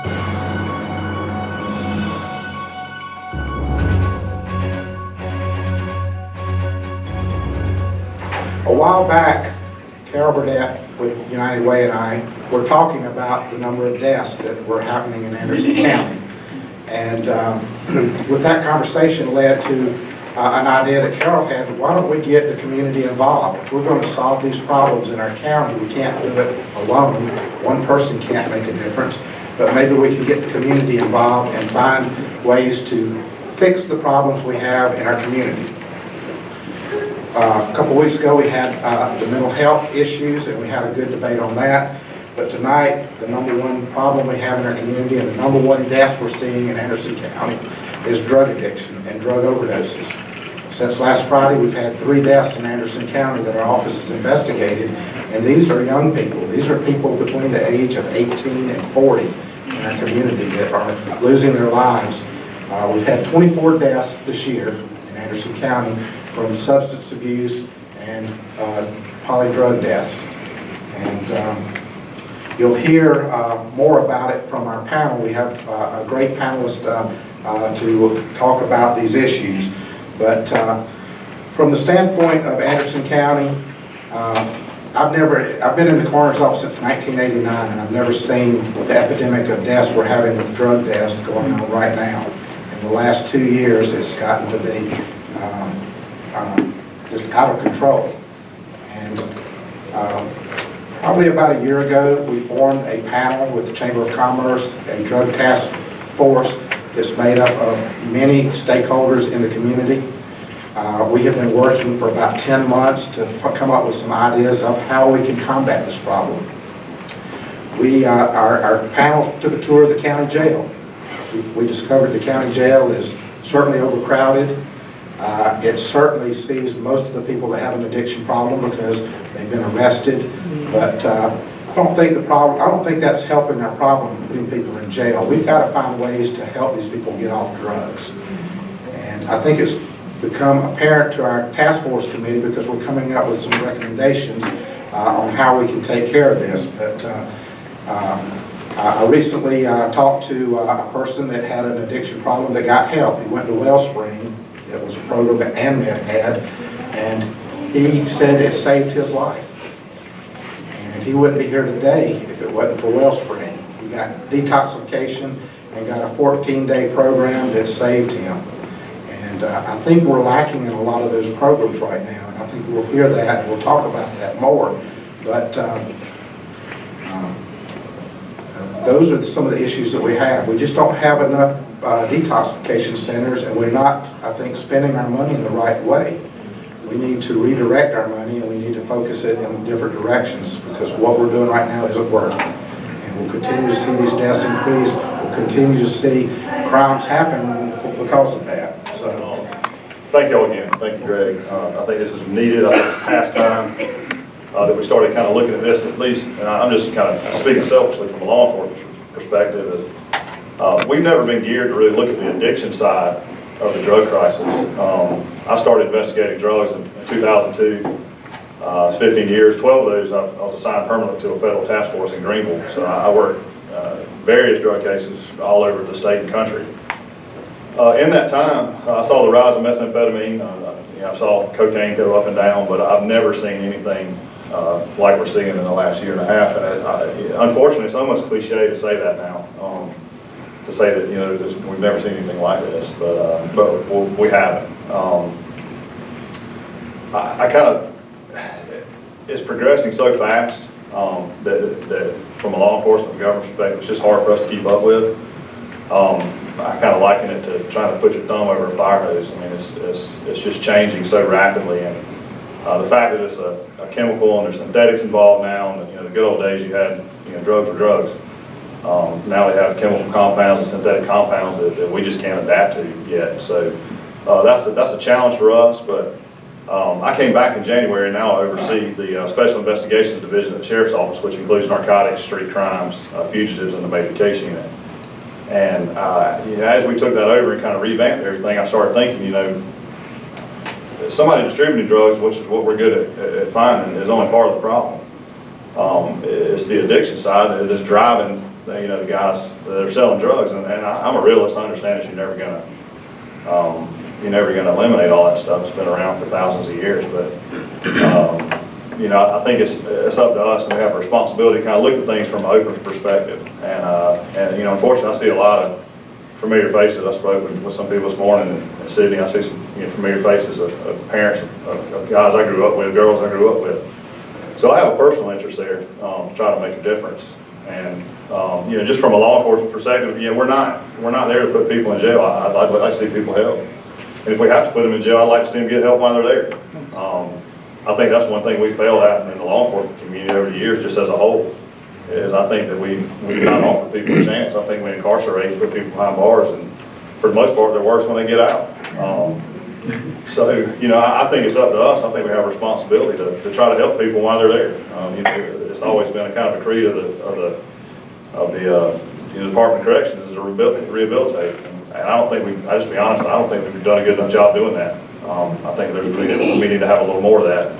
A while back, Carol Burnett with United Way and I were talking about the number of deaths that were happening in Anderson County. And with that conversation led to an idea that Carol had: why don't we get the community involved? If we're going to solve these problems in our county, we can't do it alone. One person can't make a difference, but maybe we can get the community involved and find ways to fix the problems we have in our community. A couple weeks ago we had the mental health issues, and we had a good debate on that. But tonight, the number one problem we have in our community and the number one deaths we're seeing in Anderson County is drug addiction and drug overdoses. Since last Friday, we've had 3 deaths in Anderson County that our office has investigated, and these are young people. These are people between the age of 18 and 40 in our community that are losing their lives. We've had 24 deaths this year in Anderson County from substance abuse and polydrug deaths. And you'll hear more about it from our panel. We have a great panelist to talk about these issues. But from the standpoint of Anderson County, I've been in the coroner's office since 1989, and I've never seen the epidemic of deaths we're having with drug deaths going on right now. In the last 2 years, it's gotten to be just out of control. And probably about a year ago, we formed a panel with the Chamber of Commerce, a drug task force that's made up of many stakeholders in the community. We have been working for about 10 months to come up with some ideas of how we can combat this problem. Our panel took a tour of the county jail. We discovered the county jail is certainly overcrowded. It certainly sees most of the people that have an addiction problem because they've been arrested. But I don't think that's helping our problem, putting people in jail. We've got to find ways to help these people get off drugs. And I think it's become apparent to our task force committee because we're coming up with some recommendations on how we can take care of this. But I recently talked to a person that had an addiction problem that got help. He went to Wellspring. It was a program that ANMED had, and he said it saved his life. And he wouldn't be here today if it wasn't for Wellspring. He got detoxification and got a 14-day program that saved him. And I think we're lacking in a lot of those programs right now, and I think we'll hear that and we'll talk about that more. But those are some of the issues that we have. We just don't have enough detoxification centers, and we're not, I think, spending our money in the right way. We need to redirect our money, and we need to focus it in different directions, because what we're doing right now isn't working. And we'll continue to see these deaths increase. We'll continue to see crimes happen because of that. So, thank you all again. Thank you, Greg. I think this is needed. I think it's past time that we started kind of looking at this, at least, and I'm just kind of speaking selfishly from a law enforcement perspective, is we've never been geared to really look at the addiction side of the drug crisis. I started investigating drugs in 2002. It's 15 years. 12 of those I was assigned permanently to a federal task force in Greenville. So I worked various drug cases all over the state and country. In that time, I saw the rise of methamphetamine. I saw cocaine go up and down, but I've never seen anything like we're seeing in the last year and a half. And unfortunately, it's almost cliche to say that now. To say that we've never seen anything like this, but we haven't. It's progressing so fast that from a law enforcement and government perspective, it's just hard for us to keep up with. I kind of liken it to trying to put your thumb over a fire hose. I mean, it's just changing so rapidly, and the fact that it's a chemical and there's synthetics involved now, and the good old days you had drugs were drugs. Now we have chemical compounds and synthetic compounds that we just can't adapt to yet. So that's a challenge for us. But I came back in January, and now I oversee the Special Investigations Division at the Sheriff's Office, which includes narcotics, street crimes, fugitives, and the major case unit. And as we took that over and kind of revamped everything, I started thinking, somebody distributing drugs, which is what we're good at finding, is only part of the problem. It's the addiction side that is driving the guys that are selling drugs, and I'm a realist. I understand that you're never gonna eliminate all that stuff. It's been around for thousands of years, but I think it's up to us, and we have a responsibility to kind of look at things from an open perspective. And unfortunately, I see a lot of familiar faces. I spoke with some people this morning in Sydney. I see some familiar faces of parents of guys I grew up with, girls I grew up with. So I have a personal interest there, to try to make a difference. And just from a law enforcement perspective, we're not there to put people in jail. I'd like to see people help. And if we have to put them in jail, I'd like to see them get help while they're there. I think that's one thing we failed at in the law enforcement community over the years, just as a whole, is I think that we do not offer people a chance. I think we incarcerate, put people behind bars, and for the most part, they're worse when they get out. So, I think it's up to us. I think we have a responsibility to try to help people while they're there. It's always been a kind of a creed of the Department of Corrections is to rehabilitate. And I just be honest, I don't think we've done a good enough job doing that. I think we need to have a little more of that.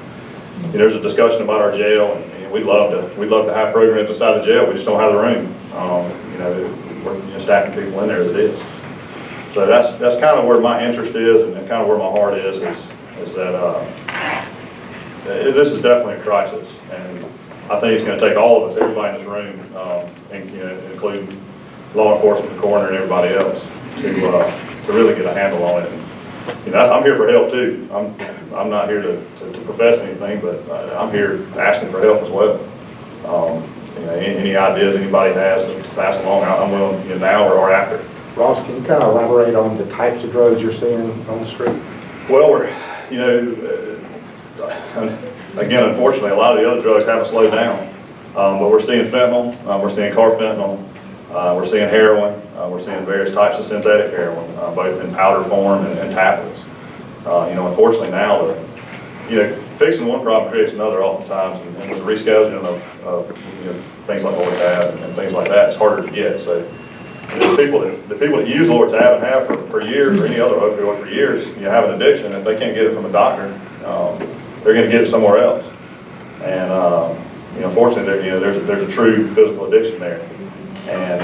There's a discussion about our jail, and we'd love to have programs inside the jail. We just don't have the room. We're stacking people in there as it is. So that's kind of where my interest is, and kind of where my heart is that this is definitely a crisis, and I think it's going to take all of us, everybody in this room, including law enforcement, the coroner, and everybody else, to really get a handle on it. I'm here for help too. I'm not here to profess anything, but I'm here asking for help as well. Any ideas anybody has to pass along, I'm willing, now or after. Ross, can you kind of elaborate on the types of drugs you're seeing on the street? Well, again, unfortunately, a lot of the other drugs haven't slowed down. But we're seeing fentanyl, we're seeing carfentanil, we're seeing heroin, we're seeing various types of synthetic heroin, both in powder form and tablets. Unfortunately now, fixing one problem creates another oftentimes, and with the rescheduling of things like Lortab and things like that, it's harder to get. So the people that use Lortab and have for years, or any other opioid for years, have an addiction. If they can't get it from a doctor, they're going to get it somewhere else. And unfortunately, there's a true physical addiction there. And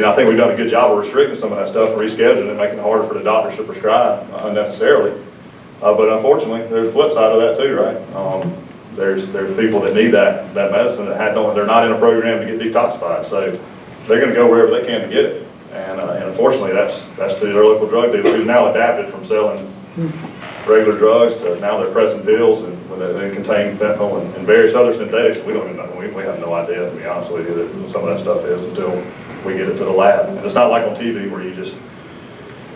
I think we've done a good job of restricting some of that stuff and rescheduling it, making it harder for the doctors to prescribe unnecessarily. But unfortunately, there's a flip side of that too, right? There's people that need that medicine that they're not in a program to get detoxified, so they're going to go wherever they can to get it. And unfortunately, that's to their local drug dealer, who's now adapted from selling regular drugs to now they're pressing pills and they contain fentanyl and various other synthetics. We don't even know. We have no idea, to be honest with you, that some of that stuff is until we get it to the lab. And it's not like on TV where you just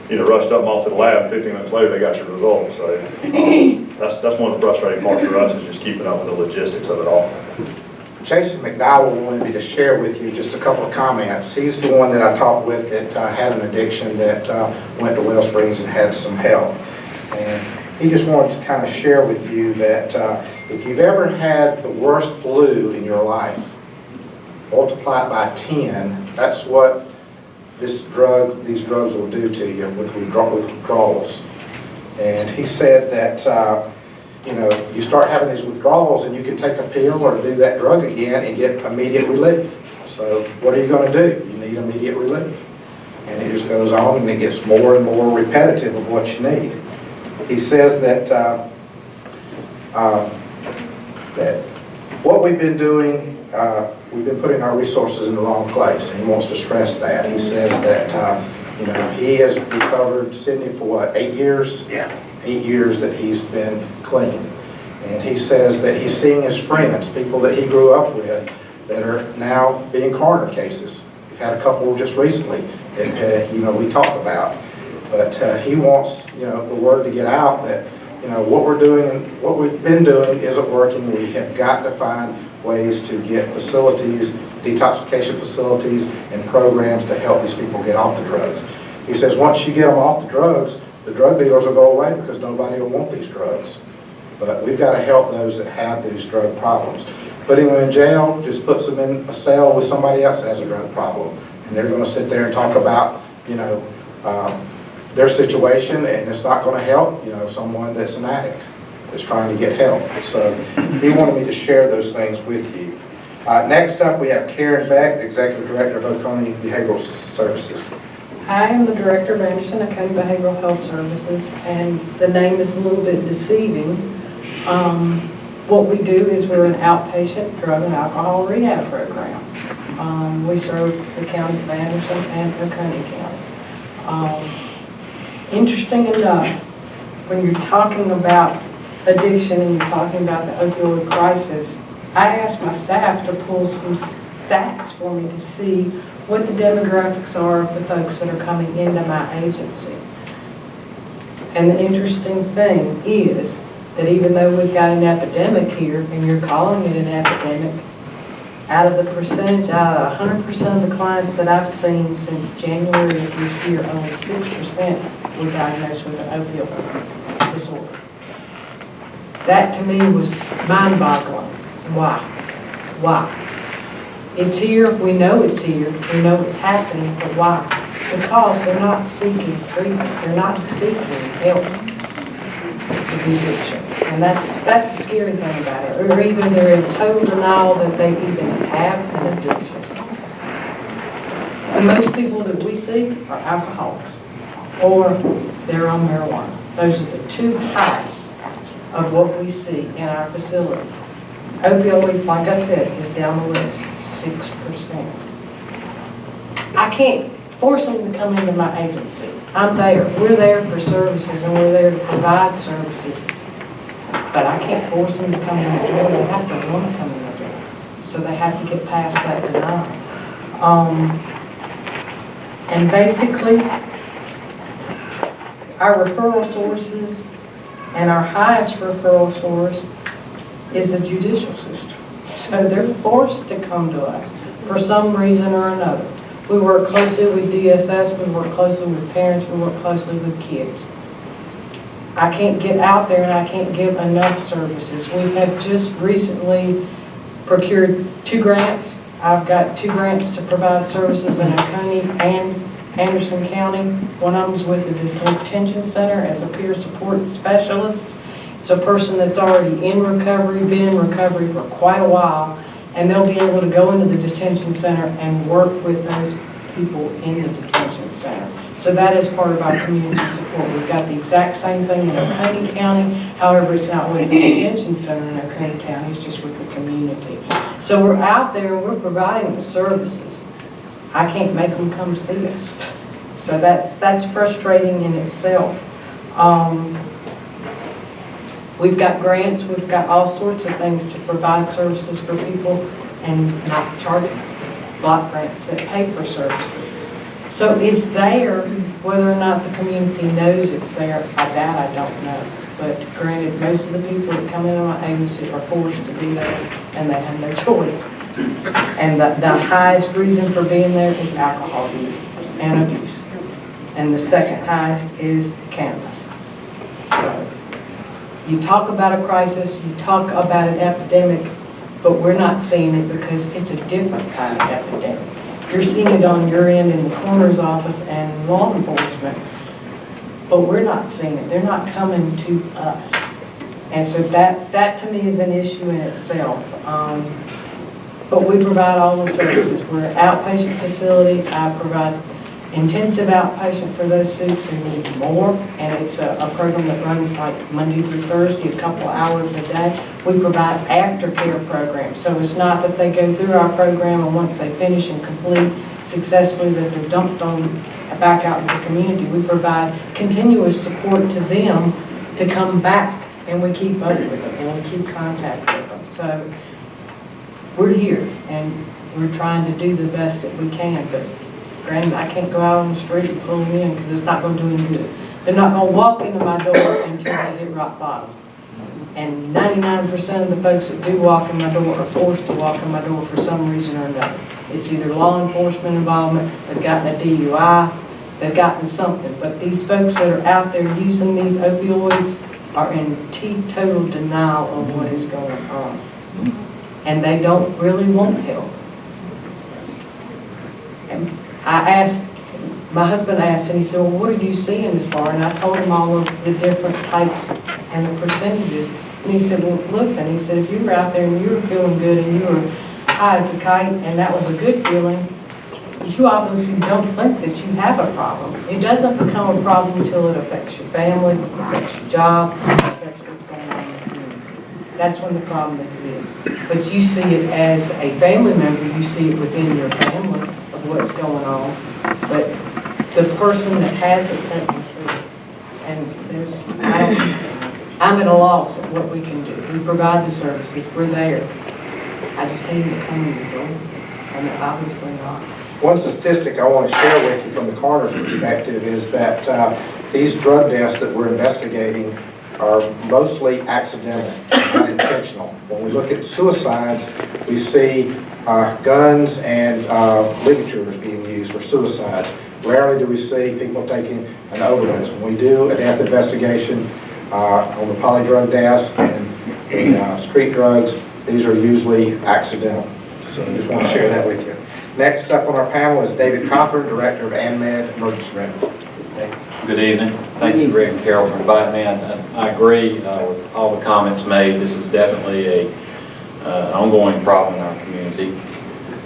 rushed up them off to the lab, and 15 minutes later they got your results. So that's one of the frustrating parts for us, is just keeping up with the logistics of it all. Jason McDowell wanted me to share with you just a couple of comments. He's the one that I talked with that had an addiction that went to Wellsprings and had some help. And he just wanted to kind of share with you that if you've ever had the worst flu in your life, multiply it by 10, that's what these drugs will do to you with withdrawals. And he said that you start having these withdrawals and you can take a pill or do that drug again and get immediate relief. So what are you going to do? You need immediate relief. And it just goes on and it gets more and more repetitive of what you need. He says that what we've been doing, we've been putting our resources in the wrong place, and he wants to stress that. He says that he has recovered Sydney for what, 8 years? Yeah. 8 years that he's been clean. And he says that he's seeing his friends, people that he grew up with, that are now being coroner cases. We've had a couple just recently that we talked about. But he wants the word to get out that what we're doing and what we've been doing isn't working. We have got to find ways to get facilities, detoxification facilities, and programs to help these people get off the drugs. He says once you get them off the drugs, the drug dealers will go away because nobody will want these drugs. But we've got to help those that have these drug problems. Putting them in jail just puts them in a cell with somebody else that has a drug problem. And they're going to sit there and talk about, their situation, and it's not going to help, someone that's an addict that's trying to get help. So he wanted me to share those things with you. Next up, we have Karen Beck, the Executive Director of Oconee Behavioral Services. I am the Director of Anderson Oconee Behavioral Health Services, and the name is a little bit deceiving. What we do is we're an outpatient drug and alcohol rehab program. We serve the counties of Anderson and Oconee County. Interesting enough, when you're talking about addiction and you're talking about the opioid crisis, I asked my staff to pull some stats for me to see what the demographics are of the folks that are coming into my agency. And the interesting thing is that even though we've got an epidemic here, and you're calling it an epidemic, out of the percentage, out of 100% of the clients that I've seen since January of this year, only 6% were diagnosed with an opioid disorder. That to me was mind-boggling. Why? Why? It's here, we know it's here, we know it's happening, but why? Because they're not seeking treatment, they're not seeking help with the addiction. And that's the scary thing about it. Or either they're in total denial that they even have an addiction. And most people that we see are alcoholics, or they're on marijuana. Those are the two types of what we see in our facility. Opioids, like I said, is down the list, 6%. I can't force them to come into my agency. I'm there. We're there for services, and we're there to provide services. But I can't force them to come in the door. They have to want to come in the door. So they have to get past that denial. And basically, our referral sources and our highest referral source is the judicial system. So they're forced to come to us for some reason or another. We work closely with DSS, we work closely with parents, we work closely with kids. I can't get out there and I can't give enough services. We have just recently procured 2 grants. I've got 2 grants to provide services in Oconee and Anderson County. One of them is with the Detention Center as a peer support specialist. It's a person that's already in recovery, been in recovery for quite a while, and they'll be able to go into the detention center and work with those people in the detention center. So that is part of our community support. We've got the exact same thing in Oconee County. However, it's not with the detention center in Oconee County, it's just with the community. So we're out there and we're providing the services. I can't make them come see us. So that's frustrating in itself. We've got grants, we've got all sorts of things to provide services for people and not charge them. Block grants that pay for services. So it's there, whether or not the community knows it's there, that I don't know. But granted, most of the people that come into my agency are forced to be there and they have no choice. And the highest reason for being there is alcohol use and abuse. And the second highest is cannabis. So you talk about a crisis, you talk about an epidemic, but we're not seeing it because it's a different kind of epidemic. You're seeing it on your end in the coroner's office and law enforcement, but we're not seeing it. They're not coming to us. And so that to me is an issue in itself. But we provide all the services. We're an outpatient facility. I provide intensive outpatient for those folks who need more, and it's a program that runs like Monday through Thursday, a couple hours a day. We provide aftercare programs, so it's not that they go through our program and once they finish and complete successfully that they're dumped on back out in the community. We provide continuous support to them to come back, and we keep up with them and we keep contact with them. So we're here and we're trying to do the best that we can, but granted, I can't go out on the street and pull them in because it's not going to do any good. They're not going to walk into my door until they hit rock bottom. And 99% of the folks that do walk in my door are forced to walk in my door for some reason or another. It's either law enforcement involvement, they've gotten a DUI, they've gotten something. But these folks that are out there using these opioids are in teetotal denial of what is going on. And they don't really want help. And I asked, my husband asked, and he said, well, what are you seeing as far? And I told him all of the different types and the percentages. And he said, well, listen, he said, if you were out there and you were feeling good and you were high as a kite, and that was a good feeling, you obviously don't think that you have a problem. It doesn't become a problem until it affects your family, affects your job, affects what's going on in the community. That's when the problem exists. But you see it as a family member, you see it within your family of what's going on. But the person that has it doesn't see it. And I'm at a loss at what we can do. We provide the services, we're there. I just need to come in the door, and they're obviously not. One statistic I want to share with you from the coroner's perspective is that these drug deaths that we're investigating are mostly accidental, not intentional. When we look at suicides, we see guns and ligatures being used for suicides. Rarely do we see people taking an overdose. When we do a death investigation on the polydrug deaths and the street drugs, these are usually accidental. So I just want to share that with you. Next up on our panel is David Cothran, Director of ANMED Emergency Medical. Good evening. Thank you, Greg and Carol, for inviting me. I agree with all the comments made. This is definitely an ongoing problem in our community.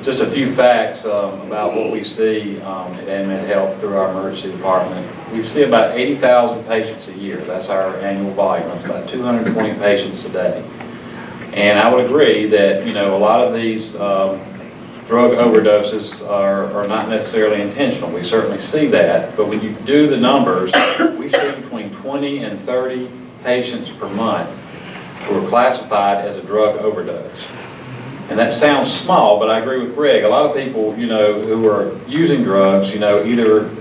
Just a few facts about what we see at ANMED Health through our emergency department. We see about 80,000 patients a year. That's our annual volume. That's about 220 patients a day. And I would agree that, you know, a lot of these drug overdoses are not necessarily intentional. We certainly see that, but when you do the numbers, we see between 20 and 30 patients per month who are classified as a drug overdose. And that sounds small, but I agree with Greg. A lot of people, you know, who are using drugs, you know, either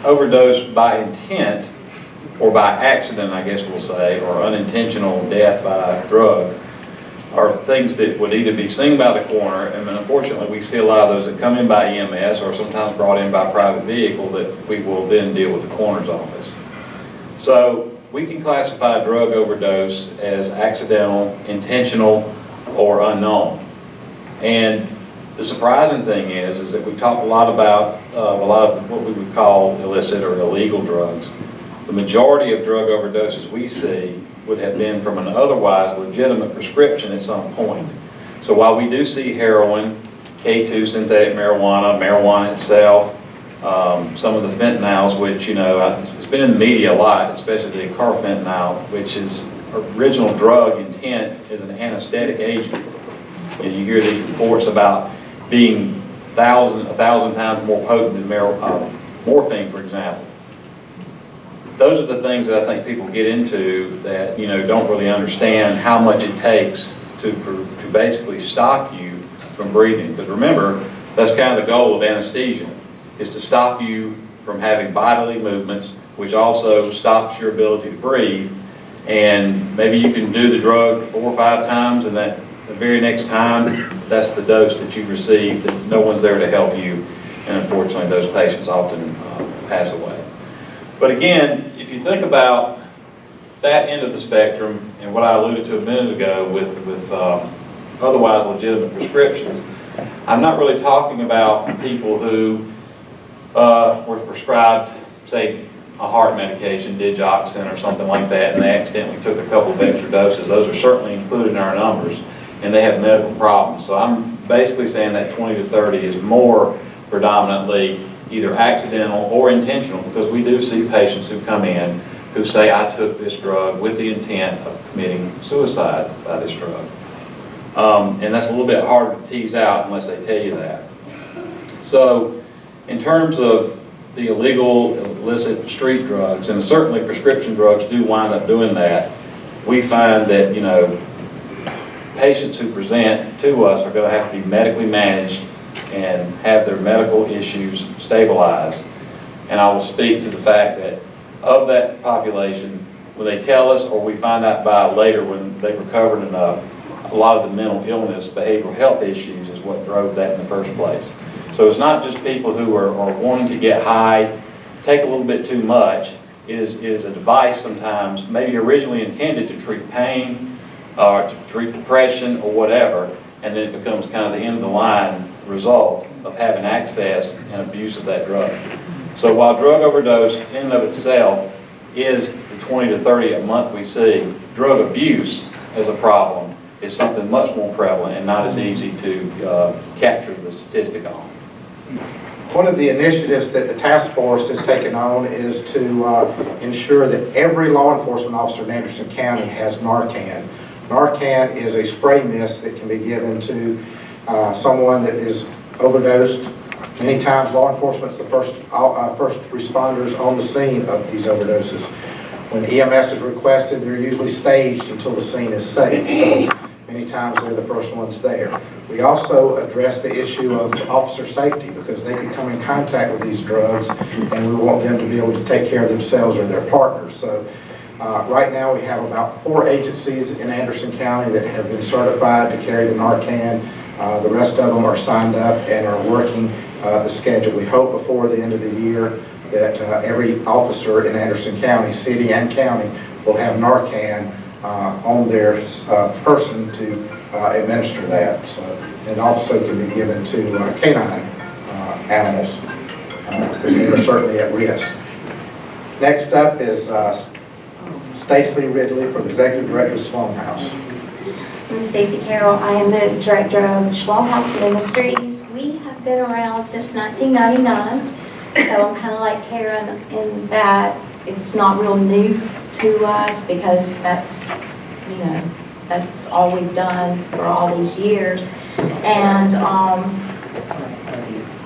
overdose by intent or by accident, I guess we'll say, or unintentional death by drug, are things that would either be seen by the coroner, and unfortunately we see a lot of those that come in by EMS or sometimes brought in by private vehicle that we will then deal with the coroner's office. So we can classify drug overdose as accidental, intentional, or unknown. And the surprising thing is that we've talked a lot about a lot of what we would call illicit or illegal drugs. The majority of drug overdoses we see would have been from an otherwise legitimate prescription at some point. So while we do see heroin, K2 synthetic marijuana itself, some of the fentanyls, which, you know, it's been in the media a lot, especially the carfentanil, which is original drug intent is an anesthetic agent. And you hear these reports about being 1,000 times more potent than morphine, for example. Those are the things that I think people get into that, you know, don't really understand how much it takes to basically stop you from breathing. Because remember, that's kind of the goal of anesthesia, is to stop you from having bodily movements, which also stops your ability to breathe. And maybe you can do the drug 4 or 5 times, and that the very next time, that's the dose that you receive, that no one's there to help you. And unfortunately, those patients often pass away. But again, if you think about that end of the spectrum and what I alluded to a minute ago with otherwise legitimate prescriptions, I'm not really talking about people who were prescribed, say, a heart medication, digoxin or something like that, and they accidentally took a couple of extra doses. Those are certainly included in our numbers, and they have medical problems. So I'm basically saying that 20 to 30 is more predominantly either accidental or intentional, because we do see patients who come in who say, I took this drug with the intent of committing suicide by this drug. And that's a little bit harder to tease out unless they tell you that. So in terms of the illegal, illicit street drugs, and certainly prescription drugs do wind up doing that, we find that, you know, patients who present to us are going to have to be medically managed and have their medical issues stabilized. And I will speak to the fact that of that population, when they tell us or we find out by later when they've recovered enough, a lot of the mental illness, behavioral health issues is what drove that in the first place. So it's not just people who are wanting to get high, take a little bit too much. It is a device sometimes, maybe originally intended to treat pain or to treat depression or whatever, and then it becomes kind of the end of the line result of having access and abuse of that drug. So while drug overdose in and of itself is the 20 to 30 a month we see, drug abuse as a problem is something much more prevalent and not as easy to capture the statistic on. One of the initiatives that the task force has taken on is to ensure that every law enforcement officer in Anderson County has Narcan. Narcan is a spray mist that can be given to someone that is overdosed. Many times law enforcement's the first responders on the scene of these overdoses. When EMS is requested, they're usually staged until the scene is safe. So many times they're the first ones there. We also address the issue of officer safety because they can come in contact with these drugs and we want them to be able to take care of themselves or their partners. So right now we have about 4 agencies in Anderson County that have been certified to carry the Narcan. The rest of them are signed up and are working the schedule. We hope before the end of the year that every officer in Anderson County, city and county, will have Narcan on their person to administer that. So, and also can be given to canine animals because they are certainly at risk. Next up is Stacey Ridley from the Executive Director of Shalom House. I'm Stacey Carroll. I am the Director of Shalom House Ministries. We have been around since 1999, so I'm kind of like Karen in that it's not real new to us because that's, you know, that's all we've done for all these years. And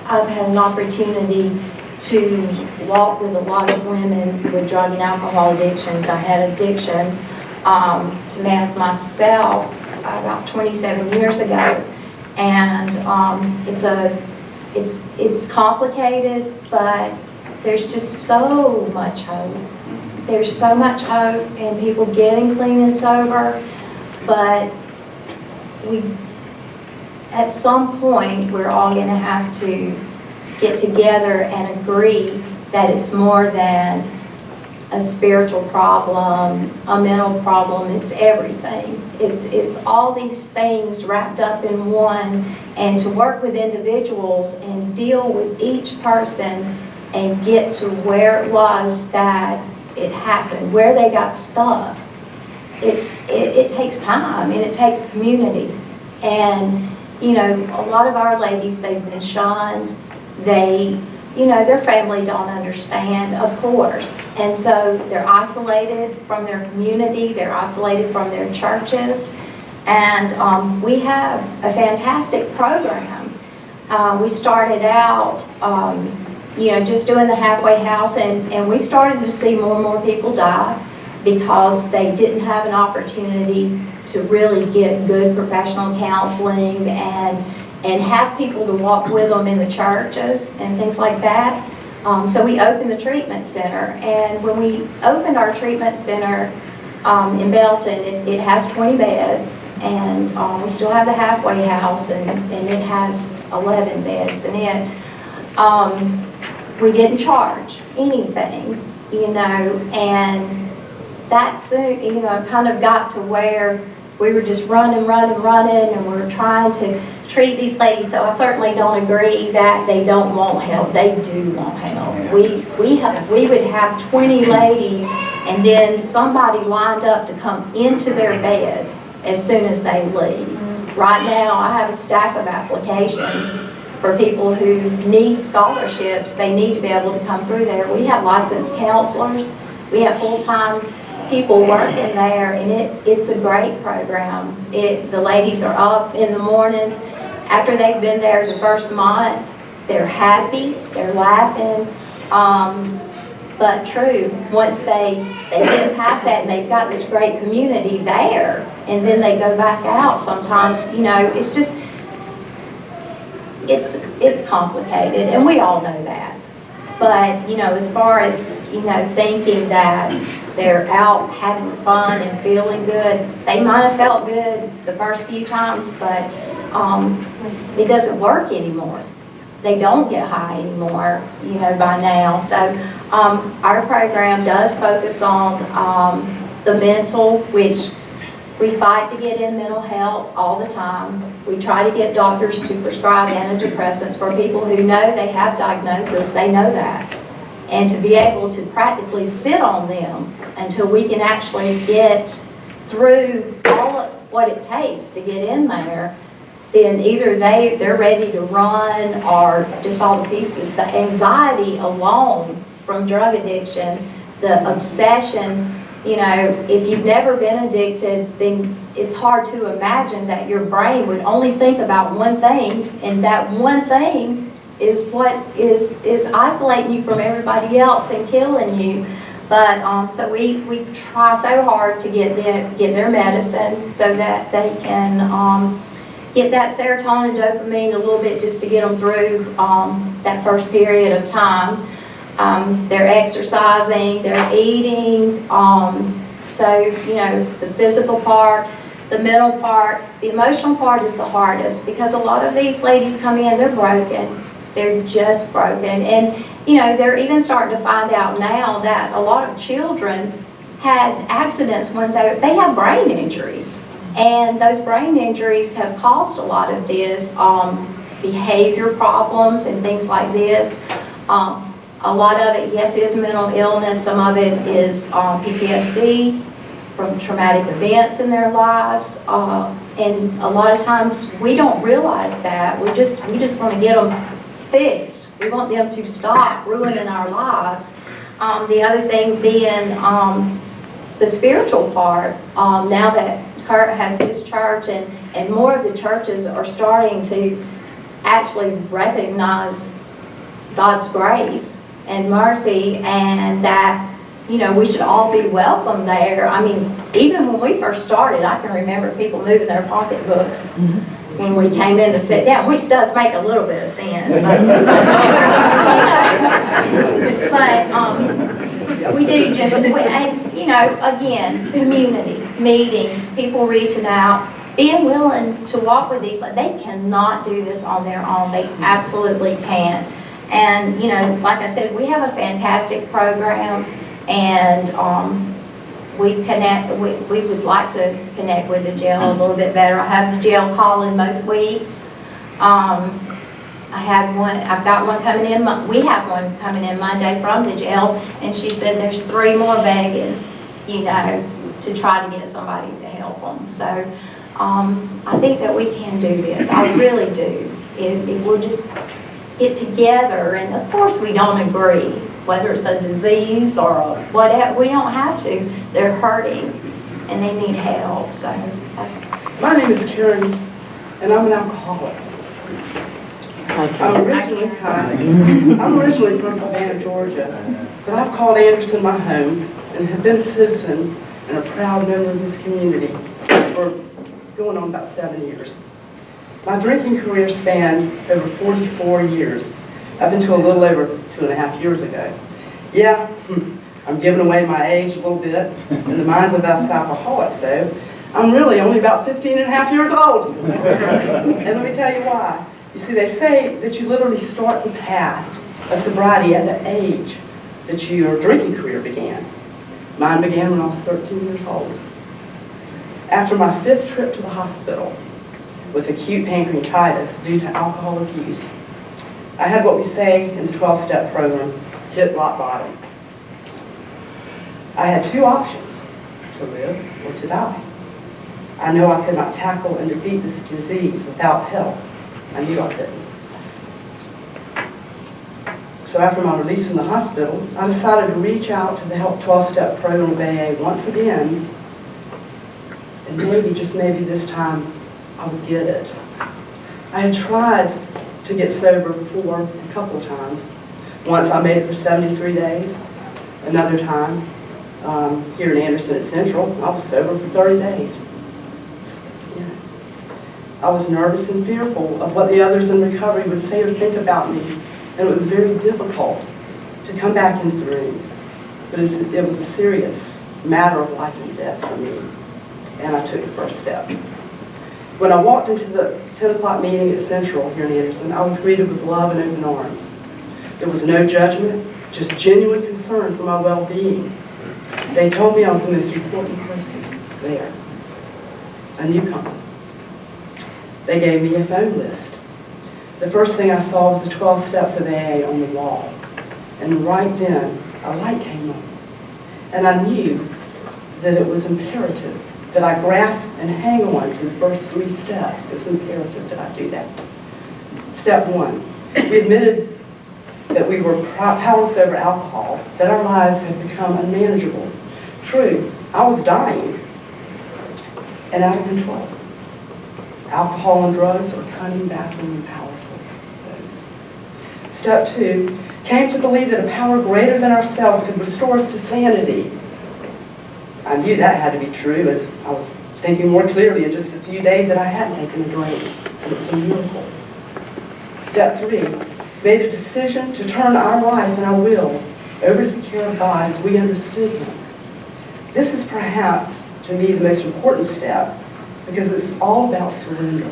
I've had an opportunity to walk with a lot of women with drug and alcohol addictions. I had addiction to meth myself about 27 years ago, and it's complicated, but there's just so much hope. There's so much hope in people getting clean and sober, but at some point we're all going to have to get together and agree that it's more than a spiritual problem, a mental problem, it's everything. It's all these things wrapped up in one, and to work with individuals and deal with each person and get to where it was that it happened, where they got stuck. It takes time and it takes community. And, you know, a lot of our ladies, they've been shunned. They, you know, their family don't understand, of course. And so they're isolated from their community, they're isolated from their churches. And we have a fantastic program. We started out, you know, just doing the halfway house, and we started to see more and more people die because they didn't have an opportunity to really get good professional counseling and have people to walk with them in the churches and things like that. So we opened the treatment center, and when we opened our treatment center in Belton, it has 20 beds, and we still have the halfway house, and it has 11 beds in it. We didn't charge anything, you know, and that soon, you know, kind of got to where we were just running, and we were trying to treat these ladies. So I certainly don't agree that they don't want help. They do want help. We would have 20 ladies, and then somebody lined up to come into their bed as soon as they leave. Right now, I have a stack of applications for people who need scholarships. They need to be able to come through there. We have licensed counselors. We have full-time people working there, and it's a great program. The ladies are up in the mornings. After they've been there the first month, they're happy, they're laughing. But true, once they get past that and they've got this great community there, and then they go back out sometimes, you know, it's just, it's complicated, and we all know that. But, you know, as far as, you know, thinking that they're out having fun and feeling good, they might have felt good the first few times, but it doesn't work anymore. They don't get high anymore, you know, by now. So our program does focus on the mental, which we fight to get in mental health all the time. We try to get doctors to prescribe antidepressants for people who know they have diagnosis. They know that. And to be able to practically sit on them until we can actually get through all of, what it takes to get in there, then either they're ready to run or just all the pieces. The anxiety alone from drug addiction, the obsession, you know, if you've never been addicted, then it's hard to imagine that your brain would only think about one thing, and that one thing is what is isolating you from everybody else and killing you. But so we try so hard to get their medicine so that they can get that serotonin, dopamine a little bit just to get them through that first period of time. They're exercising, they're eating. So, you know, the physical part, the mental part, the emotional part is the hardest, because a lot of these ladies come in, they're broken. They're just broken. And, you know, they're even starting to find out now that a lot of children had accidents when they have brain injuries. And those brain injuries have caused a lot of this behavior problems and things like this. A lot of it, yes, is mental illness. Some of it is PTSD from traumatic events in their lives. And a lot of times we don't realize that. We just want to get them fixed. We want them to stop ruining our lives. The other thing being the spiritual part. Now that Kurt has his church, and more of the churches are starting to actually recognize God's grace and mercy, and that, you know, we should all be welcome there. I mean, even when we first started, I can remember people moving their pocketbooks when we came in to sit down, which does make a little bit of sense. But we do just, and, you know, again, community, meetings, people reaching out, being willing to walk with these. They cannot do this on their own. They absolutely can't. And, you know, like I said, we have a fantastic program, and we would like to connect with the jail a little bit better. I have the jail calling most weeks. I've got one coming in, we have one coming in Monday from the jail, and she said there's 3 more begging, you know, to try to get somebody to help them. So I think that we can do this. I really do. If we'll just get together, and of course we don't agree, whether it's a disease or whatever, we don't have to. They're hurting and they need help. So that's. My name is Karen, and I'm an alcoholic. I'm originally from Savannah, Georgia, but I've called Anderson my home and have been a citizen and a proud member of this community for going on about 7 years. My drinking career spanned over 44 years. I've been to a little over 2.5 years ago. Yeah, I'm giving away my age a little bit. In the minds of us alcoholics, though, I'm really only about 15.5 years old. And let me tell you why. You see, they say that you literally start the path of sobriety at the age that your drinking career began. Mine began when I was 13 years old. After my 5th trip to the hospital with acute pancreatitis due to alcohol abuse, I had what we say in the 12-step program, hit rock bottom. I had 2 options, to live or to die. I know I could not tackle and defeat this disease without help. I knew I couldn't. So after my release from the hospital, I decided to reach out to the Help 12-Step program of AA once again, and maybe, just maybe this time, I would get it. I had tried to get sober before a couple of times. Once I made it for 73 days. Another time, here in Anderson at Central, I was sober for 30 days. Yeah. I was nervous and fearful of what the others in recovery would say or think about me, and it was very difficult to come back into the rooms. But it was a serious matter of life and death for me, and I took the first step. When I walked into the 10 o'clock meeting at Central here in Anderson, I was greeted with love and open arms. There was no judgment, just genuine concern for my well-being. They told me I was the most important person there, a newcomer. They gave me a phone list. The first thing I saw was the 12 steps of AA on the wall. And right then, a light came on. And I knew that it was imperative that I grasp and hang on to the first 3 steps. It was imperative that I do that. Step 1, we admitted that we were powerless over alcohol, that our lives had become unmanageable. True, I was dying and out of control. Alcohol and drugs are cunning, baffling, and powerful foes. Step 2, came to believe that a power greater than ourselves could restore us to sanity. I knew that had to be true as I was thinking more clearly in just a few days that I hadn't taken a drink, and it was a miracle. Step 3, made a decision to turn our life and our will over to the care of God as we understood Him. This is perhaps, to me, the most important step because it's all about surrender.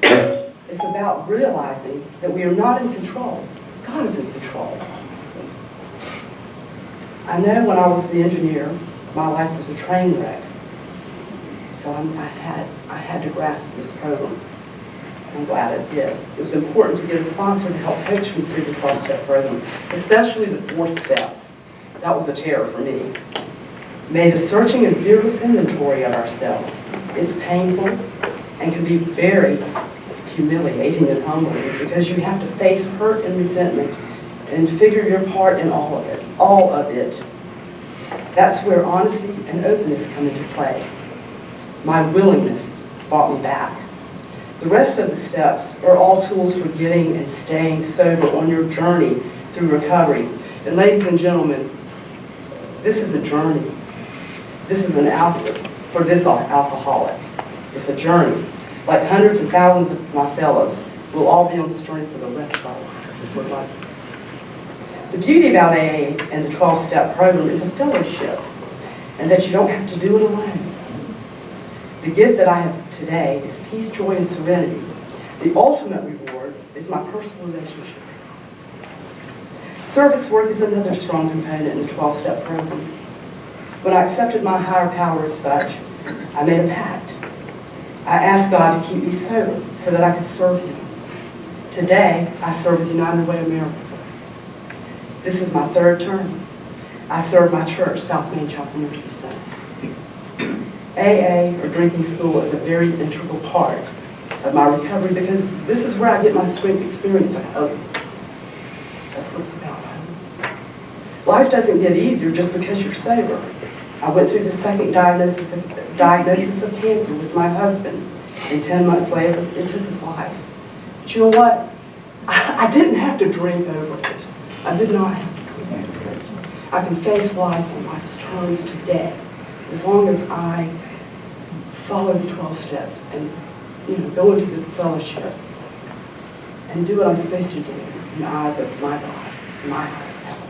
It's about realizing that we are not in control. God is in control. I know when I was the engineer, my life was a train wreck. So I had to grasp this program. I'm glad I did. It was important to get a sponsor to help coach me through the 12-step program, especially the 4th step. That was a terror for me. Made a searching and fearless inventory of ourselves. It's painful and can be very humiliating and humbling because you have to face hurt and resentment and figure your part in all of it. That's where honesty and openness come into play. My willingness brought me back. The rest of the steps are all tools for getting and staying sober on your journey through recovery. And ladies and gentlemen, this is a journey. This is an outlet for this alcoholic. It's a journey. Like hundreds and thousands of my fellows, we'll all be on this journey for the rest of our lives if we're lucky. The beauty about AA and the 12-step program is a fellowship, and that you don't have to do it alone. The gift that I have today is peace, joy, and serenity. The ultimate reward is my personal relationship. Service work is another strong component in the 12-step program. When I accepted my higher power as such, I made a pact. I asked God to keep me sober so that I could serve Him. Today, I serve with United Way America. This is my 3rd term. I serve my church, South Main Chapel Mercy Center. AA, or drinking school, is a very integral part of my recovery because this is where I get my strength experience of hope. That's what it's about, hope. Life doesn't get easier just because you're sober. I went through the 2nd diagnosis of cancer with my husband, and 10 months later, it took his life. But you know what? I didn't have to drink over it. I did not have to drink over it. I can face life on life's terms today, as long as I follow the 12 steps and go into the fellowship and do what I'm supposed to do in the eyes of my God, my higher power.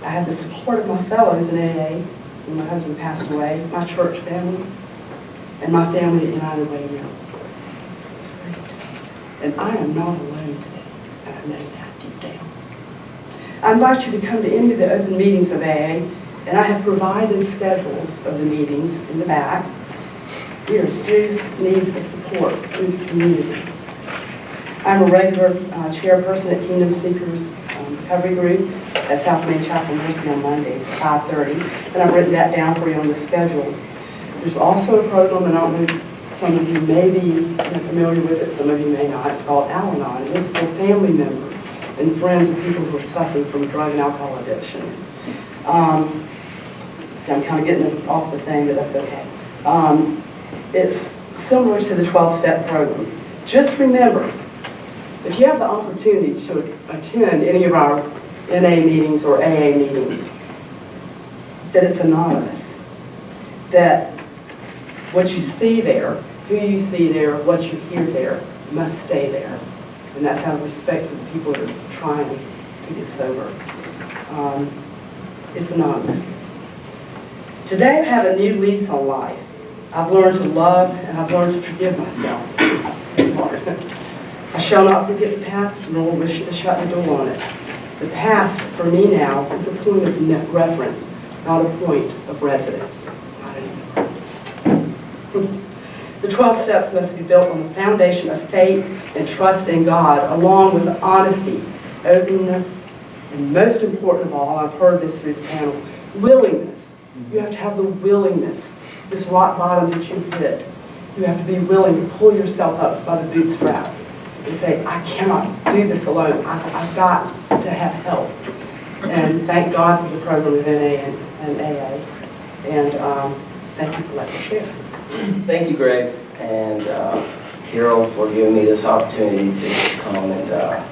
I had the support of my fellows in AA when my husband passed away, my church family, and my family at United Way America. It's great. And I am not alone today, and I know that deep down. I invite you to come to any of the open meetings of AA, and I have provided schedules of the meetings in the back. We are in serious need of support through the community. I'm a regular chairperson at Kingdom Seekers Recovery Group at South Main Chapel Mercy on Mondays at 5:30, and I've written that down for you on the schedule. There's also a program, and I don't know, some of you may be familiar with it, some of you may not. It's called Al-Anon, and it's for family members and friends of people who are suffering from drug and alcohol addiction. So I'm kind of getting off the thing, but that's okay. It's similar to the 12-step program. Just remember, if you have the opportunity to attend any of our NA meetings or AA meetings, that it's anonymous. That what you see there, who you see there, what you hear there, must stay there. And that's out of respect for the people that are trying to get sober. It's anonymous. Today I have a new lease on life. I've learned to love and I've learned to forgive myself. That's pretty hard. I shall not forget the past, nor wish to shut the door on it. The past, for me now, is a point of reference, not a point of residence. Not anymore. The 12 steps must be built on the foundation of faith and trust in God, along with honesty, openness, and most important of all, I've heard this through the panel, willingness. You have to have the willingness. This rock bottom that you hit, you have to be willing to pull yourself up by the bootstraps and say, I cannot do this alone. I've got to have help. And thank God for the program of NA and AA. And thank you for letting me share. Thank you, Greg, and Carol, for giving me this opportunity to come and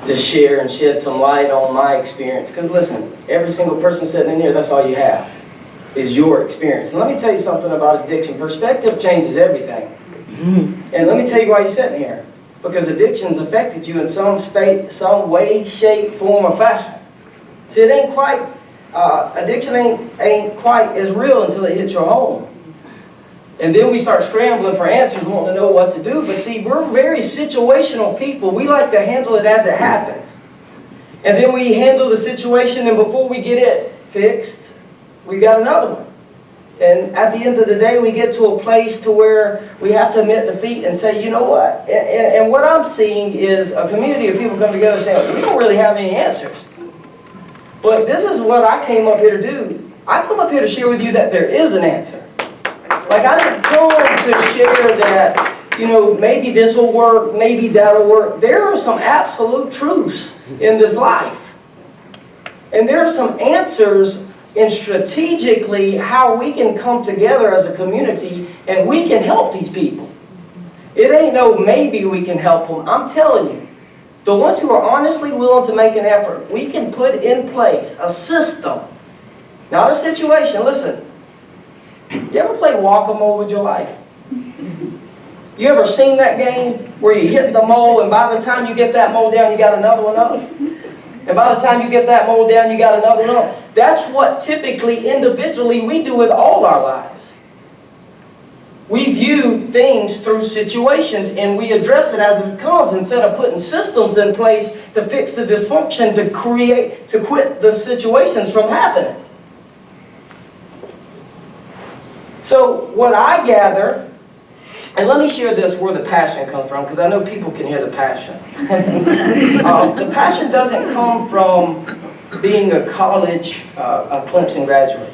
just share and shed some light on my experience. Because listen, every single person sitting in here, that's all you have, is your experience. And let me tell you something about addiction. Perspective changes everything. And let me tell you why you're sitting here. Because addiction's affected you in some way, shape, form, or fashion. See, it ain't quite, addiction ain't quite as real until it hits your home. And then we start scrambling for answers, wanting to know what to do. But see, we're very situational people. We like to handle it as it happens. And then we handle the situation, and before we get it fixed, we got another one. And at the end of the day, we get to a place to where we have to admit defeat and say, you know what? And what I'm seeing is a community of people come together saying, we don't really have any answers. But this is what I came up here to do. I come up here to share with you that there is an answer. Like, I didn't come to share that, you know, maybe this will work, maybe that'll work. There are some absolute truths in this life. And there are some answers in strategically how we can come together as a community and we can help these people. It ain't no maybe we can help them. I'm telling you, the ones who are honestly willing to make an effort, we can put in place a system, not a situation. Listen, you ever played whack-a-mole with your life? You ever seen that game where you hit the mole and by the time you get that mole down, you got another one up? And by the time you get that mole down, you got another one up. That's what typically, individually, we do with all our lives. We view things through situations and we address it as it comes instead of putting systems in place to fix the dysfunction, to quit the situations from happening. So what I gather, and let me share this where the passion comes from, because I know people can hear the passion. The passion doesn't come from being a college, a Clemson graduate.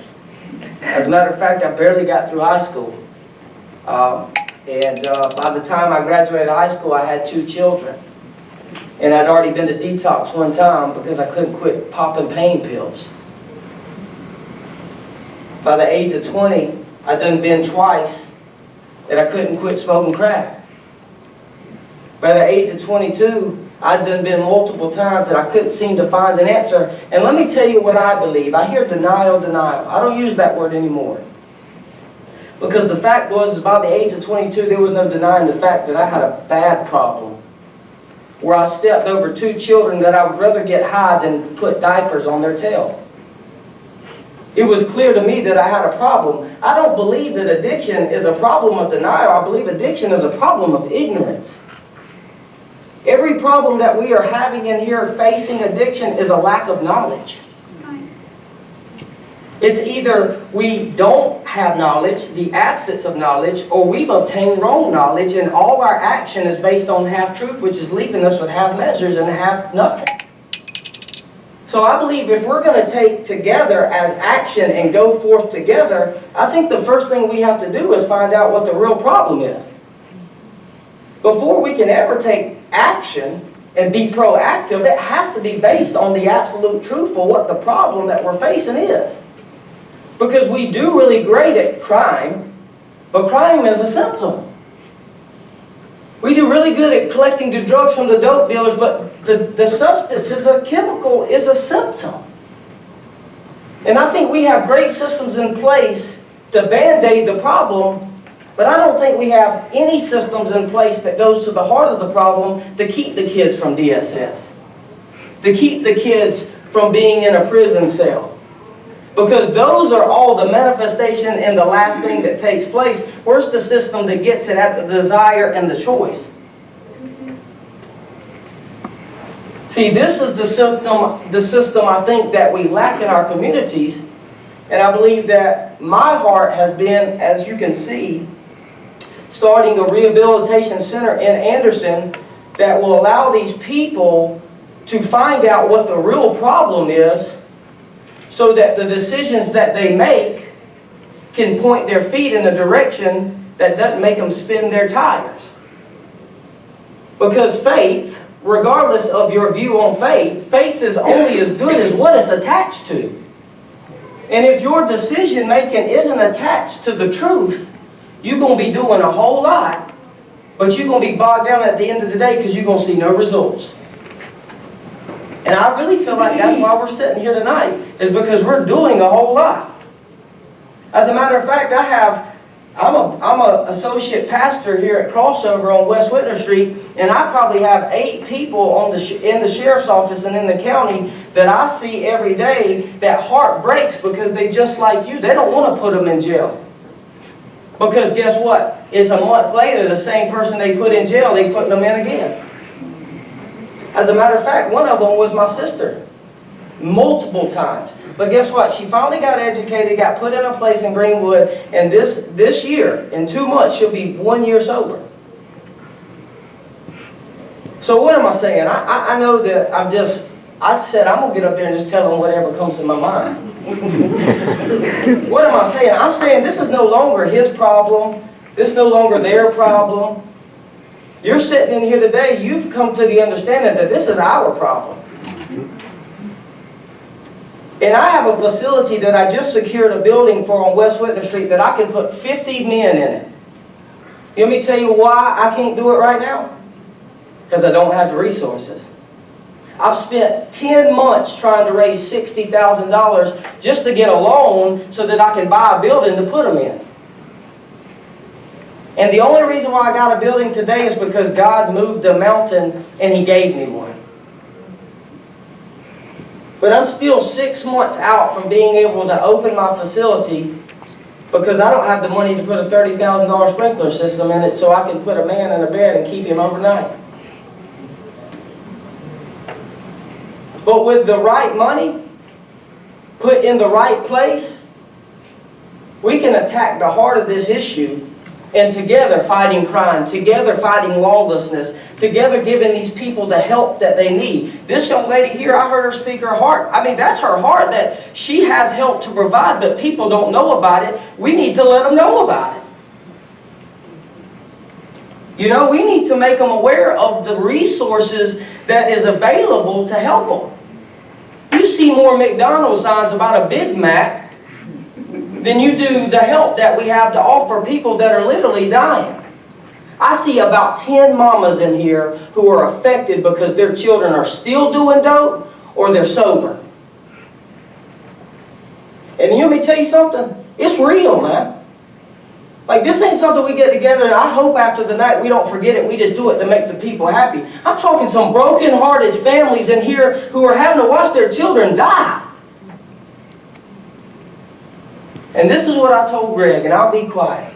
As a matter of fact, I barely got through high school. And by the time I graduated high school, I had 2 children. And I'd already been to detox one time because I couldn't quit popping pain pills. By the age of 20, I'd done been twice that I couldn't quit smoking crack. By the age of 22, I'd done been multiple times that I couldn't seem to find an answer. And let me tell you what I believe. I hear denial. I don't use that word anymore. Because the fact was, by the age of 22, there was no denying the fact that I had a bad problem. Where I stepped over 2 children that I would rather get high than put diapers on their tail. It was clear to me that I had a problem. I don't believe that addiction is a problem of denial. I believe addiction is a problem of ignorance. Every problem that we are having in here facing addiction is a lack of knowledge. It's either we don't have knowledge, the absence of knowledge, or we've obtained wrong knowledge and all our action is based on half-truth, which is leaving us with half measures and half nothing. So I believe if we're going to take together as action and go forth together, I think the first thing we have to do is find out what the real problem is. Before we can ever take action and be proactive, it has to be based on the absolute truth for what the problem that we're facing is. Because we do really great at crime, but crime is a symptom. We do really good at collecting the drugs from the dope dealers, but the substance is a chemical, is a symptom. And I think we have great systems in place to band-aid the problem, but I don't think we have any systems in place that goes to the heart of the problem to keep the kids from DSS, to keep the kids from being in a prison cell. Because those are all the manifestation and the last thing that takes place. Where's the system that gets it at the desire and the choice? See, this is the system I think that we lack in our communities. And I believe that my heart has been, as you can see, starting a rehabilitation center in Anderson that will allow these people to find out what the real problem is, so that the decisions that they make can point their feet in a direction that doesn't make them spin their tires. Because faith, regardless of your view on faith, faith is only as good as what it's attached to. And if your decision making isn't attached to the truth, you're going to be doing a whole lot, but you're going to be bogged down at the end of the day because you're going to see no results. And I really feel like that's why we're sitting here tonight, is because we're doing a whole lot. As a matter of fact, I'm a associate pastor here at Crossover on West Whitner Street, and I probably have 8 people in the sheriff's office and in the county that I see every day that heart breaks because they just like you. They don't want to put them in jail. Because guess what? It's a month later, the same person they put in jail, they put them in again. As a matter of fact, one of them was my sister. Multiple times. But guess what? She finally got educated, got put in a place in Greenwood, and this year, in 2 months, she'll be 1 year sober. So what am I saying? I know that I said I'm going to get up there and just tell them whatever comes to my mind. What am I saying? I'm saying this is no longer his problem. This is no longer their problem. You're sitting in here today, you've come to the understanding that this is our problem. And I have a facility that I just secured a building for on West Whitner Street that I can put 50 men in it. Let me tell you why I can't do it right now. Because I don't have the resources. I've spent 10 months trying to raise $60,000 just to get a loan so that I can buy a building to put them in. And the only reason why I got a building today is because God moved a mountain and He gave me one. But I'm still 6 months out from being able to open my facility because I don't have the money to put a $30,000 sprinkler system in it so I can put a man in a bed and keep him overnight. But with the right money, put in the right place, we can attack the heart of this issue, and together fighting crime, together fighting lawlessness, together giving these people the help that they need. This young lady here, I heard her speak her heart. I mean, that's her heart, that she has help to provide, but people don't know about it. We need to let them know about it. You know, we need to make them aware of the resources that is available to help them. You see more McDonald's signs about a Big Mac than you do the help that we have to offer people that are literally dying. I see about 10 mamas in here who are affected because their children are still doing dope or they're sober. And let me tell you something, it's real, man. Like, this ain't something we get together and I hope after the night we don't forget it, we just do it to make the people happy. I'm talking some broken-hearted families in here who are having to watch their children die. And this is what I told Greg, and I'll be quiet.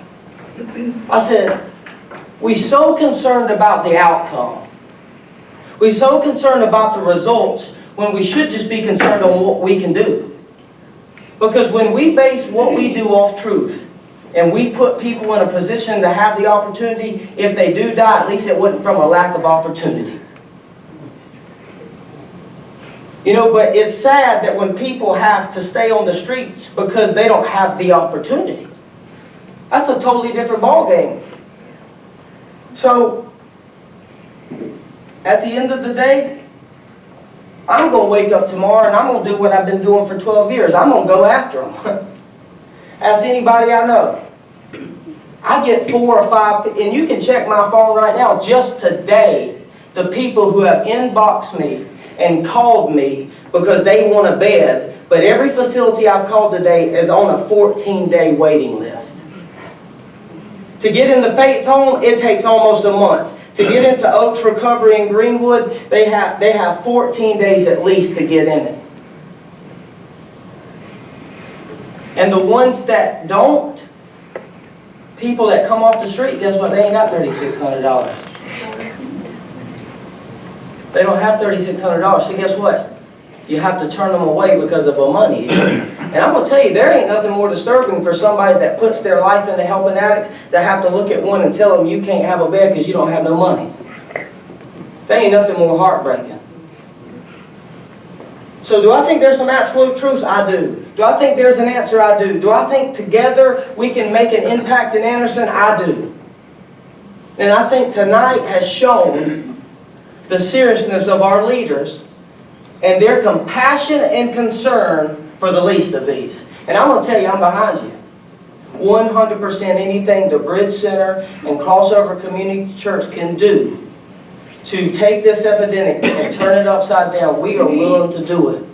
I said, we're so concerned about the outcome. We're so concerned about the results when we should just be concerned on what we can do. Because when we base what we do off truth, and we put people in a position to have the opportunity, if they do die, at least it wasn't from a lack of opportunity. You know, but it's sad that when people have to stay on the streets because they don't have the opportunity. That's a totally different ballgame. So, at the end of the day, I'm going to wake up tomorrow and I'm going to do what I've been doing for 12 years. I'm going to go after them. Ask anybody I know. I get 4 or 5, and you can check my phone right now, just today, the people who have inboxed me and called me because they want a bed, but every facility I've called today is on a 14-day waiting list. To get in the Faith Home, it takes almost a month. To get into Oaks Recovery in Greenwood, they have 14 days at least to get in it. And the ones that don't, people that come off the street, guess what? They ain't got $3,600. They don't have $3,600. So guess what? You have to turn them away because of a money issue. And I'm going to tell you, there ain't nothing more disturbing for somebody that puts their life into helping addicts to have to look at one and tell them you can't have a bed because you don't have no money. There ain't nothing more heartbreaking. So do I think there's some absolute truths? I do. Do I think there's an answer? I do. Do I think together we can make an impact in Anderson? I do. And I think tonight has shown the seriousness of our leaders and their compassion and concern for the least of these. And I'm going to tell you, I'm behind you. 100% anything the Bridge Center and Crossover Community Church can do to take this epidemic and turn it upside down, we are willing to do it.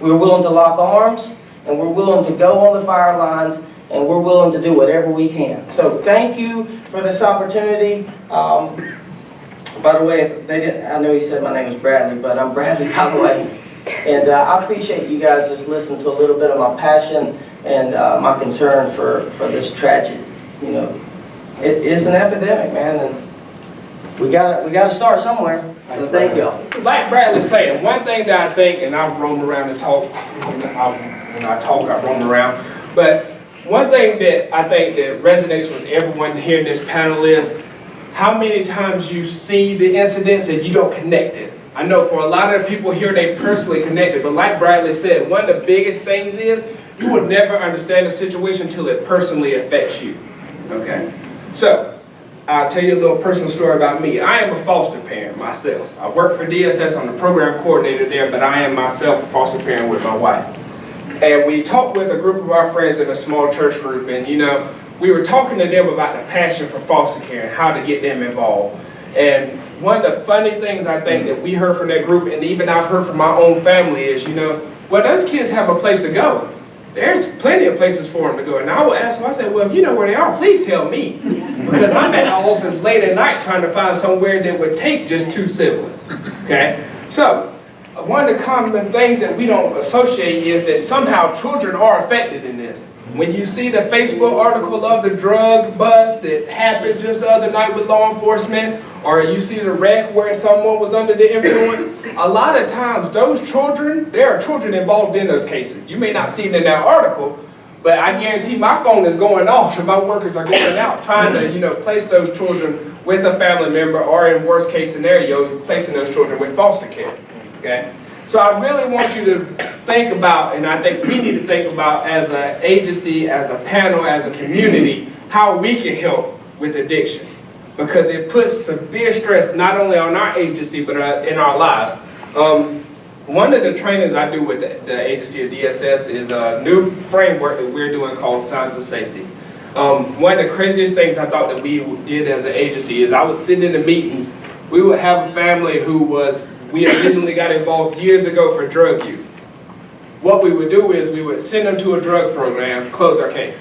We're willing to lock arms, and we're willing to go on the fire lines, and we're willing to do whatever we can. So thank you for this opportunity. By the way, if they didn't, I know he said my name was Bradley, but I'm Bradley by the way. And I appreciate you guys just listening to a little bit of my passion and my concern for this tragedy. You know, it's an epidemic, man, and we gotta start somewhere. So thank y'all. Like Bradley saying, one thing that I think, and I roam around and talk, when I talk, I roam around, but one thing that I think that resonates with everyone here in this panel is how many times you see the incidents and you don't connect it. I know for a lot of the people here, they personally connect it, but like Bradley said, one of the biggest things is you will never understand a situation until it personally affects you, okay? So, I'll tell you a little personal story about me. I am a foster parent myself. I work for DSS, I'm the program coordinator there, but I am myself a foster parent with my wife. And we talked with a group of our friends in a small church group, and you know, we were talking to them about the passion for foster care and how to get them involved. And one of the funny things I think that we heard from that group, and even I've heard from my own family, is, you know, well, those kids have a place to go. There's plenty of places for them to go. And I will ask them, I said, well, if you know where they are, please tell me. Because I'm at the office late at night trying to find somewhere that would take just 2 siblings, okay? So, one of the common things that we don't associate is that somehow children are affected in this. When you see the Facebook article of the drug bust that happened just the other night with law enforcement, or you see the wreck where someone was under the influence, a lot of times those children, there are children involved in those cases. You may not see it in that article, but I guarantee my phone is going off and my workers are going out trying to, you know, place those children with a family member, or in worst case scenario, placing those children with foster care, okay? So I really want you to think about, and I think we need to think about as an agency, as a panel, as a community, how we can help with addiction. Because it puts severe stress not only on our agency, but in our lives. One of the trainings I do with the agency of DSS is a new framework that we're doing called Signs of Safety. One of the craziest things I thought that we did as an agency is I was sitting in the meetings, we would have a family who we originally got involved years ago for drug use. What we would do is we would send them to a drug program, close our case.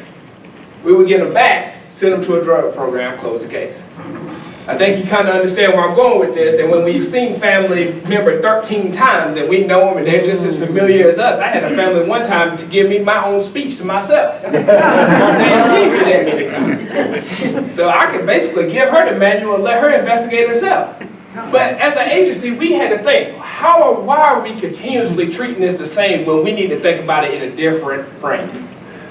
We would get them back, send them to a drug program, close the case. I think you kind of understand where I'm going with this, and when we've seen family member 13 times and we know them and they're just as familiar as us. I had a family one time to give me my own speech to myself. They didn't see me that many times. So I could basically give her the manual and let her investigate herself. But as an agency, we had to think, why are we continuously treating this the same when we need to think about it in a different frame?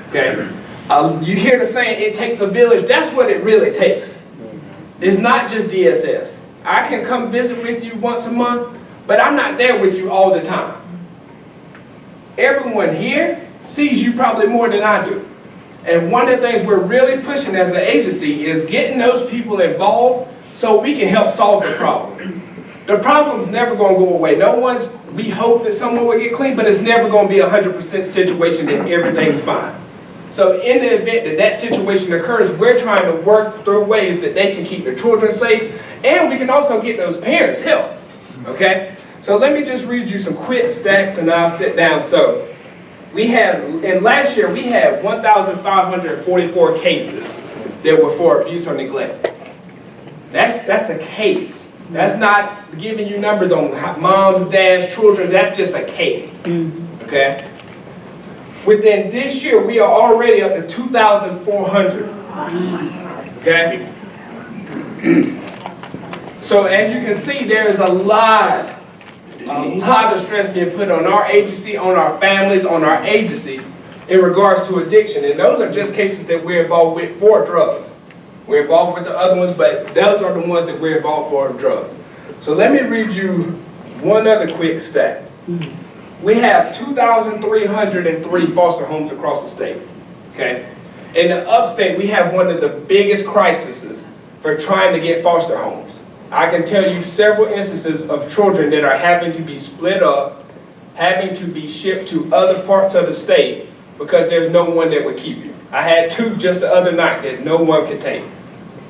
Okay? You hear the saying, it takes a village. That's what it really takes. It's not just DSS. I can come visit with you once a month, but I'm not there with you all the time. Everyone here sees you probably more than I do. And one of the things we're really pushing as an agency is getting those people involved so we can help solve the problem. The problem's never going to go away. We hope that someone will get clean, but it's never going to be a 100% situation that everything's fine. So in the event that that situation occurs, we're trying to work through ways that they can keep their children safe, and we can also get those parents help, okay? So let me just read you some quick stats and I'll sit down. So last year we had 1,544 cases that were for abuse or neglect. That's a case. That's not giving you numbers on moms, dads, children. That's just a case, okay? Within this year, we are already up to 2,400, okay? So as you can see, there is a lot of stress being put on our agency, on our families, on our agencies in regards to addiction. And those are just cases that we're involved with for drugs. We're involved with the other ones, but those are the ones that we're involved for drugs. So let me read you one other quick stat. We have 2,303 foster homes across the state, okay? In the upstate, we have one of the biggest crises for trying to get foster homes. I can tell you several instances of children that are having to be split up, having to be shipped to other parts of the state because there's no one that would keep you. I had 2 just the other night that no one could take.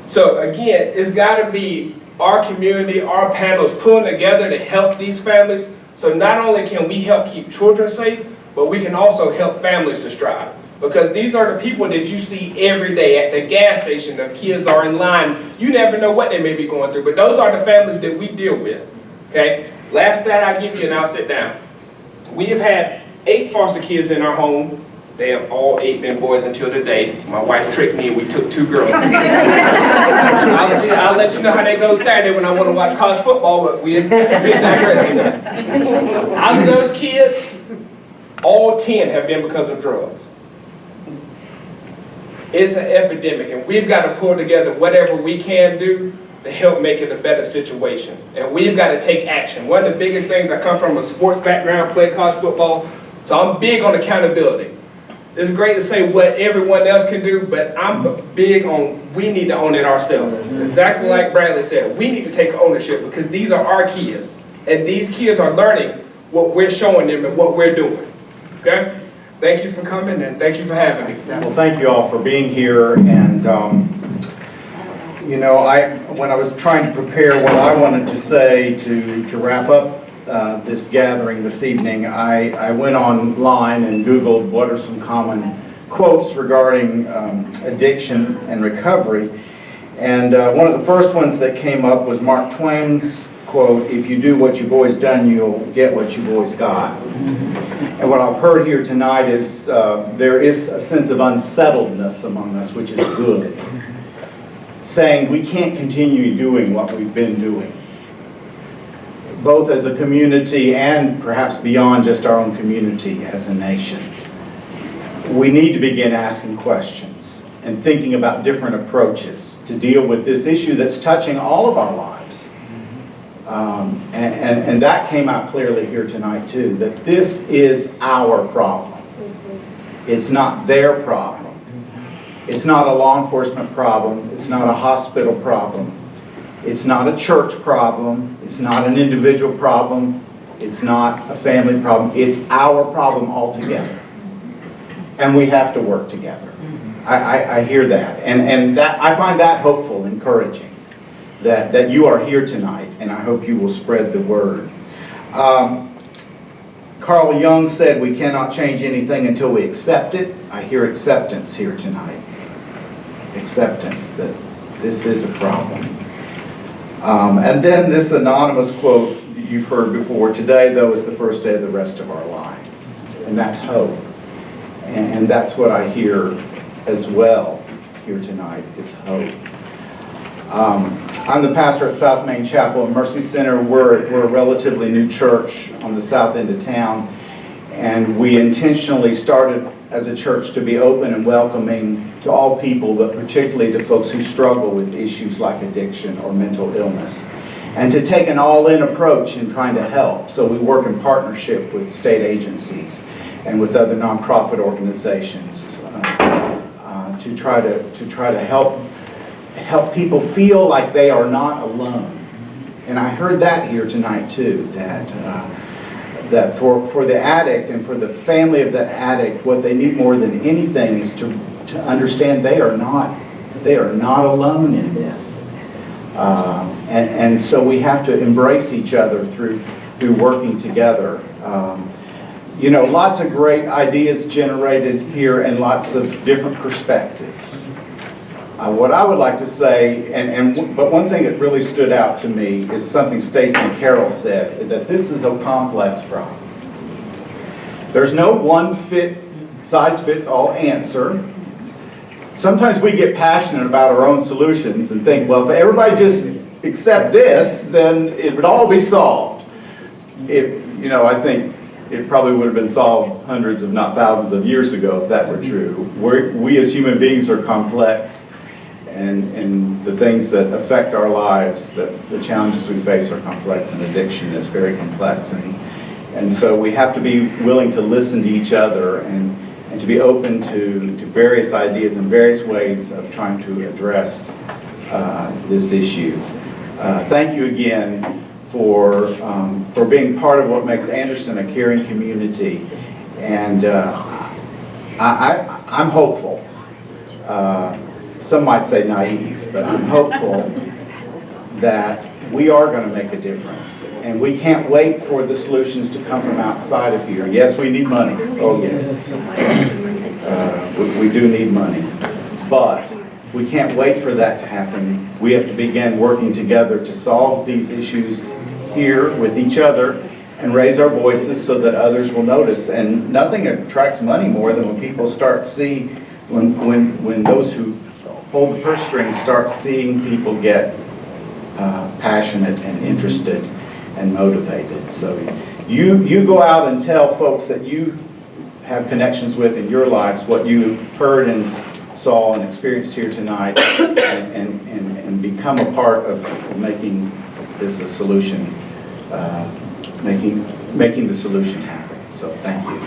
So again, it's gotta be our community, our panels pulling together to help these families. So not only can we help keep children safe, but we can also help families to strive. Because these are the people that you see every day at the gas station, the kids are in line. You never know what they may be going through, but those are the families that we deal with, okay? Last stat I give you, and I'll sit down. We have had 8 foster kids in our home. They have all 8 been boys until today. My wife tricked me and we took 2 girls. I'll let you know how that goes Saturday when I want to watch college football, but we're digressing now. Out of those kids, all 10 have been because of drugs. It's an epidemic, and we've got to pull together whatever we can do to help make it a better situation. And we've got to take action. One of the biggest things, I come from a sports background, played college football, so I'm big on accountability. It's great to say what everyone else can do, but I'm big on we need to own it ourselves. Exactly like Bradley said, we need to take ownership because these are our kids. And these kids are learning what we're showing them and what we're doing. Okay? Thank you for coming and thank you for having me. Well, thank you all for being here. And, you know, when I was trying to prepare what I wanted to say to wrap up this gathering this evening, I went online and Googled what are some common quotes regarding addiction and recovery. And one of the first ones that came up was Mark Twain's quote, "If you do what you've always done, you'll get what you've always got." And what I've heard here tonight is there is a sense of unsettledness among us, which is good. Saying we can't continue doing what we've been doing, both as a community and perhaps beyond just our own community as a nation. We need to begin asking questions and thinking about different approaches to deal with this issue that's touching all of our lives. And that came out clearly here tonight too, that this is our problem. It's not their problem. It's not a law enforcement problem. It's not a hospital problem. It's not a church problem. It's not an individual problem. It's not a family problem. It's our problem altogether. And we have to work together. I hear that. And that I find that hopeful, encouraging. That you are here tonight, and I hope you will spread the word. Carl Jung said we cannot change anything until we accept it. I hear acceptance here tonight. Acceptance that this is a problem. And then this anonymous quote you've heard before, "Today, though, is the first day of the rest of our life." And that's hope. And that's what I hear as well here tonight, is hope. I'm the pastor at South Main Chapel and Mercy Center. We're a relatively new church on the south end of town, and we intentionally started as a church to be open and welcoming to all people, but particularly to folks who struggle with issues like addiction or mental illness, and to take an all-in approach in trying to help. So we work in partnership with state agencies and with other nonprofit organizations to try to help people feel like they are not alone. And I heard that here tonight too, that for the addict and for the family of the addict, what they need more than anything is to understand they are not alone in this. And so we have to embrace each other through working together. You know, lots of great ideas generated here and lots of different perspectives. What I would like to say, but one thing that really stood out to me is something Stacy Carroll said, that this is a complex problem. There's no one size fits all answer. Sometimes we get passionate about our own solutions and think, well, if everybody just accept this, then it would all be solved. I think it probably would have been solved hundreds, if not thousands of years ago if that were true. We as human beings are complex. And the things that affect our lives, the challenges we face are complex, and addiction is very complex. And so we have to be willing to listen to each other and to be open to various ideas and various ways of trying to address this issue. Thank you again for being part of what makes Anderson a caring community. And I'm hopeful. Some might say naive, but I'm hopeful that we are going to make a difference. And we can't wait for the solutions to come from outside of here. Yes, we need money. Oh, yes. We do need money. But we can't wait for that to happen. We have to begin working together to solve these issues here with each other and raise our voices so that others will notice. And nothing attracts money more than when people start seeing, when those who hold the purse strings start seeing people get passionate and interested and motivated. So you go out and tell folks that you have connections with in your lives what you heard and saw and experienced here tonight, and become a part of making this a solution, making the solution happen. So thank you.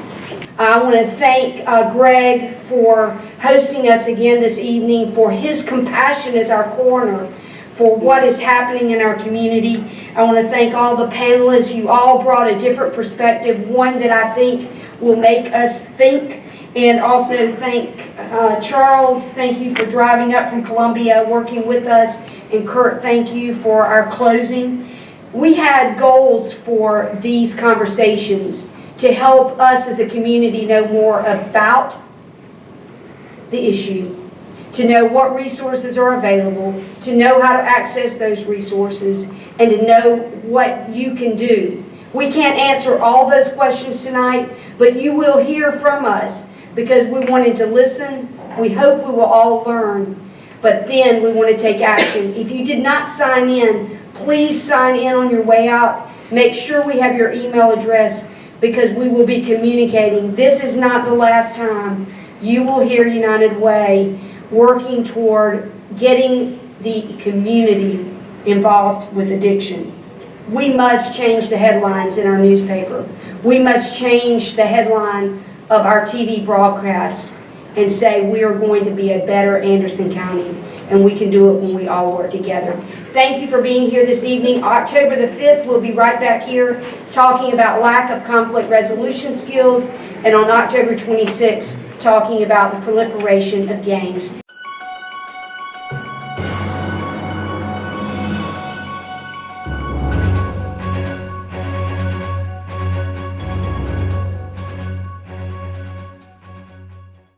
I want to thank Greg for hosting us again this evening, for his compassion as our coroner, for what is happening in our community. I want to thank all the panelists. You all brought a different perspective, one that I think will make us think. And also thank Charles, thank you for driving up from Columbia, working with us. And Kurt, thank you for our closing. We had goals for these conversations to help us as a community know more about the issue, to know what resources are available, to know how to access those resources, and to know what you can do. We can't answer all those questions tonight, but you will hear from us because we wanted to listen. We hope we will all learn, but then we want to take action. If you did not sign in, please sign in on your way out. Make sure we have your email address because we will be communicating. This is not the last time you will hear United Way working toward getting the community involved with addiction. We must change the headlines in our newspaper. We must change the headline of our TV broadcast and say we are going to be a better Anderson County, and we can do it when we all work together. Thank you for being here this evening. October the 5th, we'll be right back here talking about lack of conflict resolution skills, and on October 26th, talking about the proliferation of gangs.